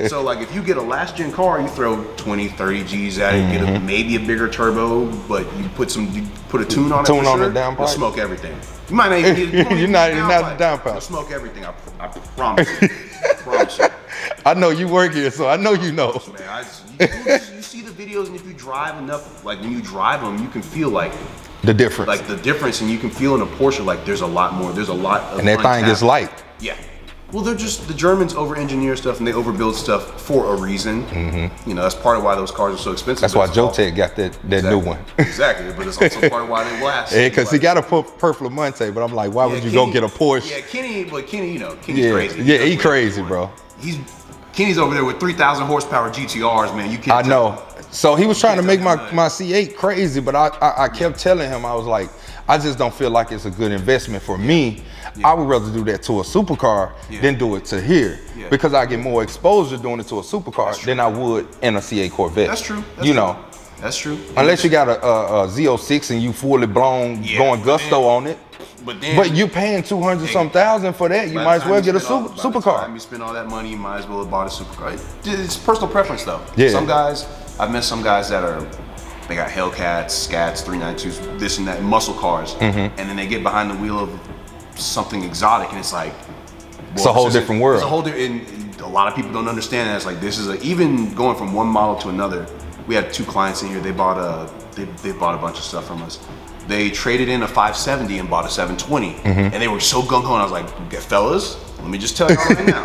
So, like, if you get a last gen car, you throw 20, 30 G's at it, get maybe a bigger turbo, but you put a tune on it. Tune on the downpipe. You'll smoke everything. You might not even get it. You're not the downpipe. You'll smoke everything. I promise you. I promise you. I know you work here, so I know you know. Man, you see the videos, and if you drive enough, like, when you drive them, you can feel like the difference. Like the difference, and you can feel in a Porsche, like, there's a lot more. There's a lot of. And that thing is light. Yeah. Well, the Germans over-engineer stuff and they overbuild stuff for a reason. You know, that's part of why those cars are so expensive. That's why Jotech got that new one. Exactly, but it's also part of why they last. Yeah, because he got a Purple Monte, but I'm like, why would you go get a Porsche? Yeah, Kenny, you know, Kenny's crazy. Yeah, he crazy, bro. Kenny's over there with 3,000 horsepower GTRs, man. You can't. I know. So he was trying to make my C8 crazy, but I kept telling him, I was like, I just don't feel like it's a good investment for me I would rather do that to a supercar than do it to here because I get more exposure doing it to a supercar than I would in a C8 Corvette. That's true. You know. That's true. Unless you got a Z06 and you fully blown going gusto on it. But you paying 200-some thousand for that. You might as well get a supercar. By the time you spend all that money, you might as well have bought a supercar. It's personal preference though. Yeah. Some guys, I've met some guys that they got Hellcats, Scats, 392s, this and that, muscle cars, and then they get behind the wheel of something exotic, and it's like, well, it's a whole different world. It's a whole different. A lot of people don't understand that. It's like this is even going from one model to another. We had 2 clients in here. They bought a bunch of stuff from us. They traded in a 570 and bought a 720, and they were so gung ho. And I was like, fellas, let me just tell you right now.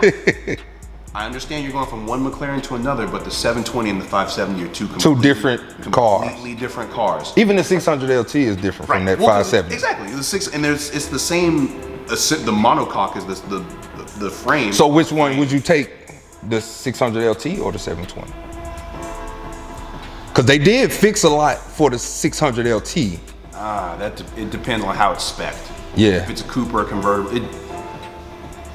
I understand you're going from one McLaren to another, but the 720 and the 570 are two different cars. Completely different cars. Even the 600 LT is different from that 570. Exactly. It's the same. The monocoque is the frame. So which one would you take, the 600 LT or the 720? Because they did fix a lot for the 600 LT. It depends on how it's spec'd. Yeah. If it's a coupe or a convertible,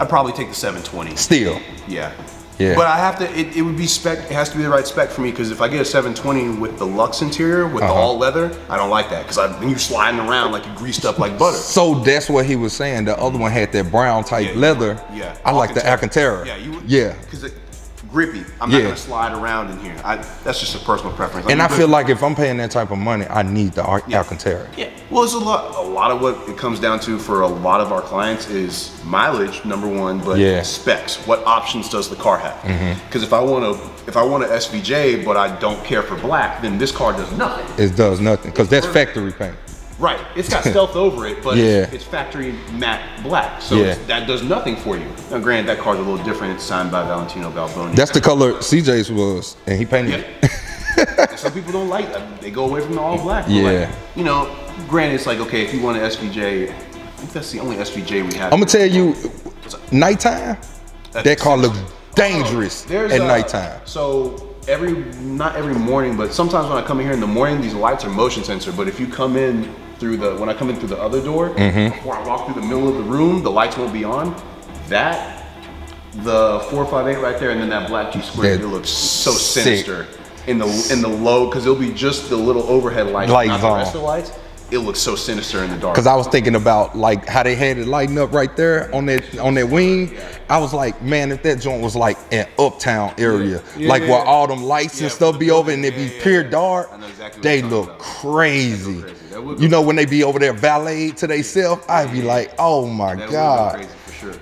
I'd probably take the 720. Still. Yeah. Yeah. But I have to. It would be spec. It has to be the right spec for me because if I get a 720 with the Lux interior with the all leather, I don't like that because then you're sliding around like you're greased up like butter. So that's what he was saying. The other one had that brown type leather. Yeah. I like the Alcantara. Yeah. Because grippy. I'm not gonna slide around in here. That's just a personal preference. And I feel like if I'm paying that type of money, I need the Alcantara. Yeah. Well, it's a lot of what it comes down to for a lot of our clients is mileage, number one, but specs. What options does the car have? Because if I want a SVJ, but I don't care for black, then this car does nothing. It does nothing because that's factory paint. Right, it's got stealth over it, but it's factory matte black, so that does nothing for you. Now, granted, that car's a little different. It's signed by Valentino Balboni. That's the color CJ's was, and he painted it. Some people don't like that. They go away from the all black. Yeah. Like, you know, granted, it's like, okay, if you want an SVJ, I think that's the only SVJ we have. I'm gonna tell you, nighttime, that car looks dangerous at nighttime. So not every morning, but sometimes when I come in here in the morning, these lights are motion sensor. But if you come in when I come in through the other door, before I walk through the middle of the room, the lights won't be on. The 458 right there, and then that black G square, it looks so sinister in the low, because it'll be just the little overhead lights, not the rest of the lights. It looks so sinister in the dark. Because I was thinking about like how they had it lighting up right there on that wing. I was like, man, if that joint was like an uptown area, like where all them lights and stuff be over and it be pure dark, they look crazy. You know, when they be over there valet to themselves, I'd be like, oh my God.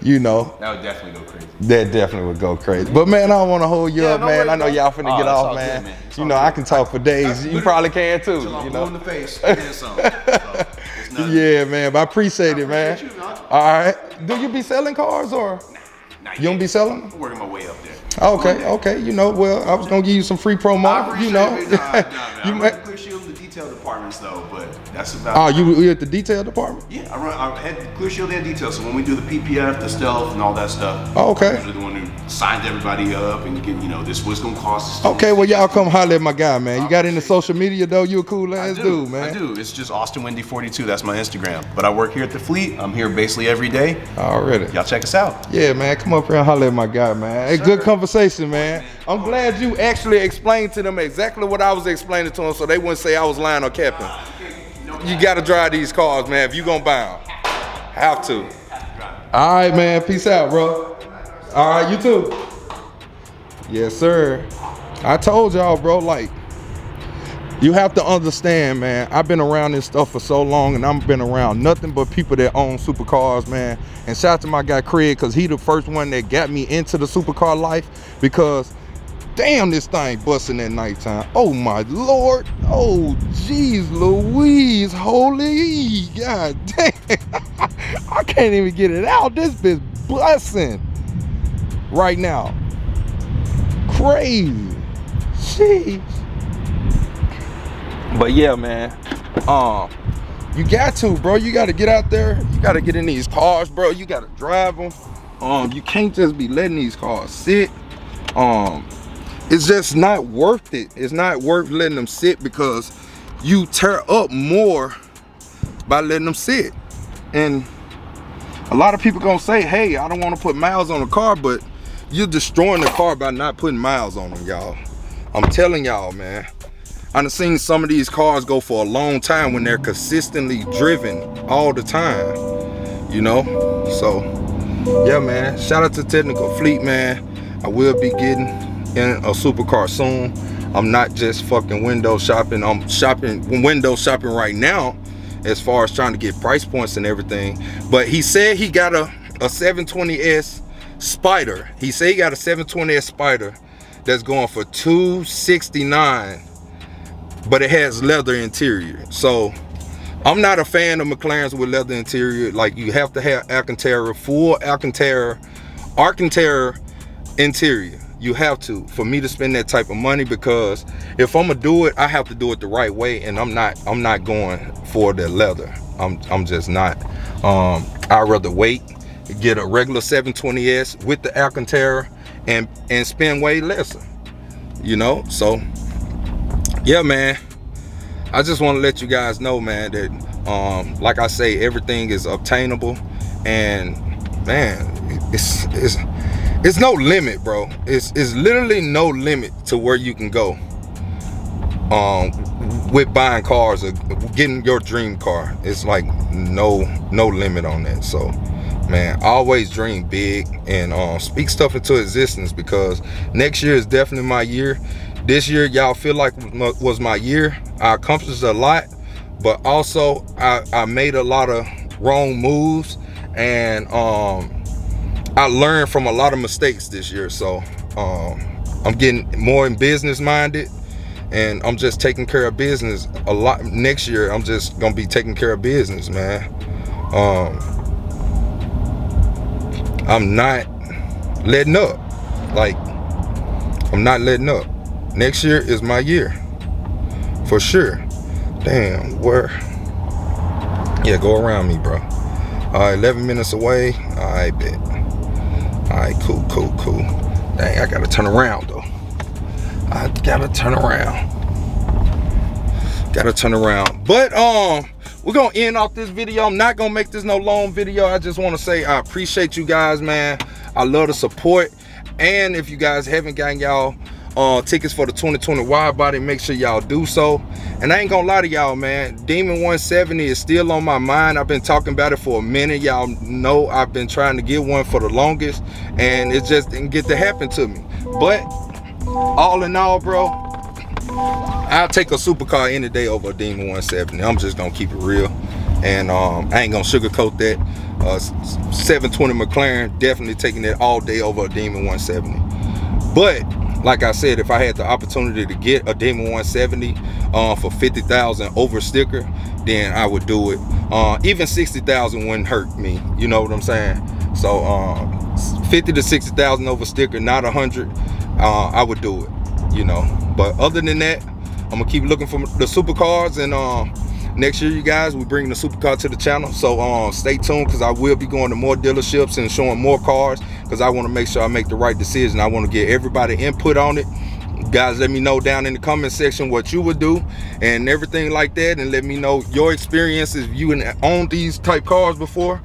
You know, that would definitely go crazy. That definitely would go crazy. But man, I don't want to hold you up, man. I know y'all finna get off, man. You know, I can talk for days. You probably can too. You know, in the face. Yeah, man. But I appreciate it, man. All right. Do you be selling cars or you don't be selling? I'm working my way up there. Okay. You know, well, I was gonna give you some free promo. You know, you might clear shield in the detail departments though, but that's about. Oh, you at the detail department? Yeah, I had clear shield and detail. So when we do the PPF, the stealth, and all that stuff, I'm usually the one who signs everybody up and get, this was gonna cost. Okay, well y'all come holler at my guy, man. You got into social media though? You a cool ass dude, man. I do. It's just Austin Wendy 42. That's my Instagram. But I work here at the Fleet. I'm here basically every day. Already. Y'all check us out. Yeah, man. Come up here and holler at my guy, man. Hey, good conversation, man. I'm glad you actually explained to them exactly what I was explaining to them so they wouldn't say I was lying or capping. You gotta drive these cars, man, if you gonna buy them. Have to. All right, man. Peace out, bro. All right, you too. Yes, sir. I told y'all, bro, like, you have to understand, man. I've been around this stuff for so long, and I've been around nothing but people that own supercars, man. And shout out to my guy Craig, because he the first one that got me into the supercar life, because damn, this thing busting at nighttime. Oh my Lord. Oh geez Louise. Holy God damn. I can't even get it out. This bitch busting right now. Crazy. Jeez. But yeah, man. You got to, bro. You got to get out there. You got to get in these cars, bro. You got to drive them. You can't just be letting these cars sit. It's just not worth it. It's not worth letting them sit because you tear up more by letting them sit. And A lot of people gonna say, hey, I don't want to put miles on the car, but you're destroying the car by not putting miles on them, y'all. I'm telling y'all, man. I done seen some of these cars go for a long time when they're consistently driven all the time, you know? So, yeah, man. Shout out to Technical Fleet, man. I will be getting in a supercar soon. I'm not just fucking window shopping. I'm window shopping right now as far as trying to get price points and everything. But he said he got a 720S Spider. He said he got a 720S Spider that's going for $269, but it has leather interior. So I'm not a fan of McLarens with leather interior. Like, you have to have Alcantara, full Alcantara interior. You have to, for me to spend that type of money, because if I'm gonna do it, I have to do it the right way, and I'm not going for the leather. I'm just not. I'd rather wait, get a regular 720S with the Alcantara and spend way lesser, you know? So yeah, man, I just want to let you guys know, man, that like I say, everything is obtainable, and man, it's no limit, bro. It's literally no limit to where you can go with buying cars or getting your dream car. It's like no limit on that. So man, always dream big and speak stuff into existence, because next year is definitely my year. This year, y'all feel like was my year. I accomplished a lot, but also I made a lot of wrong moves, and I learned from a lot of mistakes this year. So I'm getting more in business minded, and I'm just taking care of business a lot. Next year, I'm just gonna be taking care of business, man. I'm not letting up. Like, I'm not letting up. Next year is my year, for sure. Damn, where? Yeah, go around me, bro. 11 minutes away. All right, bet. All right, cool. Dang, I gotta turn around though. I gotta turn around. But we're gonna end off this video. I'm not gonna make this no long video. I just want to say I appreciate you guys, man. I love the support, and if you guys haven't gotten y'all tickets for the 2020 wide body, make sure y'all do so. And I ain't gonna lie to y'all, man, Demon 170 is still on my mind. I've been talking about it for a minute. Y'all know I've been trying to get one for the longest, and it just didn't get to happen to me. But all in all, bro, I'll take a supercar any day over a Demon 170. I'm just gonna keep it real, and I ain't gonna sugarcoat that. 720 McLaren, definitely taking it all day over a Demon 170. But like I said, if I had the opportunity to get a Demon 170 for 50,000 over sticker, then I would do it. Even 60,000 wouldn't hurt me, you know what I'm saying? So 50 to 60,000 over sticker, not 100, I would do it, you know. But other than that, I'm gonna keep looking for the supercars, and next year, you guys, we bring the supercar to the channel. So stay tuned, because I will be going to more dealerships and showing more cars, because I want to make sure I make the right decision. I want to get everybody input on it. Guys, let me know down in the comment section what you would do and everything like that, and let me know your experiences if you owned these type cars before.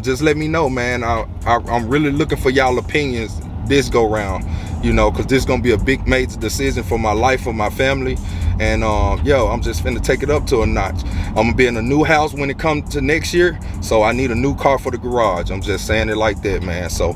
Just let me know, man. I'm really looking for y'all opinions this go round, you know, because this is gonna be a big major decision for my life, for my family. And yo, I'm just finna take it up to a notch. I'm gonna be in a new house when it comes to next year, so I need a new car for the garage. I'm just saying it like that, man. So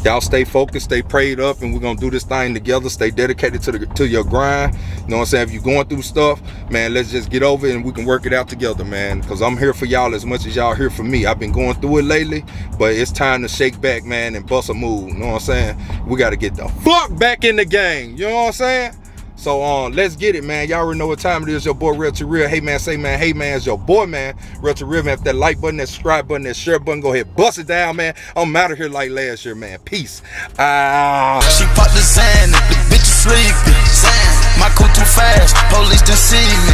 y'all stay focused, stay prayed up, and we're gonna do this thing together. Stay dedicated to your grind. You know what I'm saying? If you're going through stuff, man, let's just get over it and we can work it out together, man. Because I'm here for y'all as much as y'all here for me. I've been going through it lately, but it's time to shake back, man, and bust a move. You know what I'm saying? We gotta get the fuck back in the game. You know what I'm saying? So let's get it, man. Y'all already know what time it is. Your boy RellToReal. Hey man, say man, hey man, it's your boy, man. RellToReal, man. If that like button, that subscribe button, that share button, go ahead, bust it down, man. I'm out of here like last year, man. Peace. She popped the sand, the bitch is sleeping. My cool too fast, police done see me.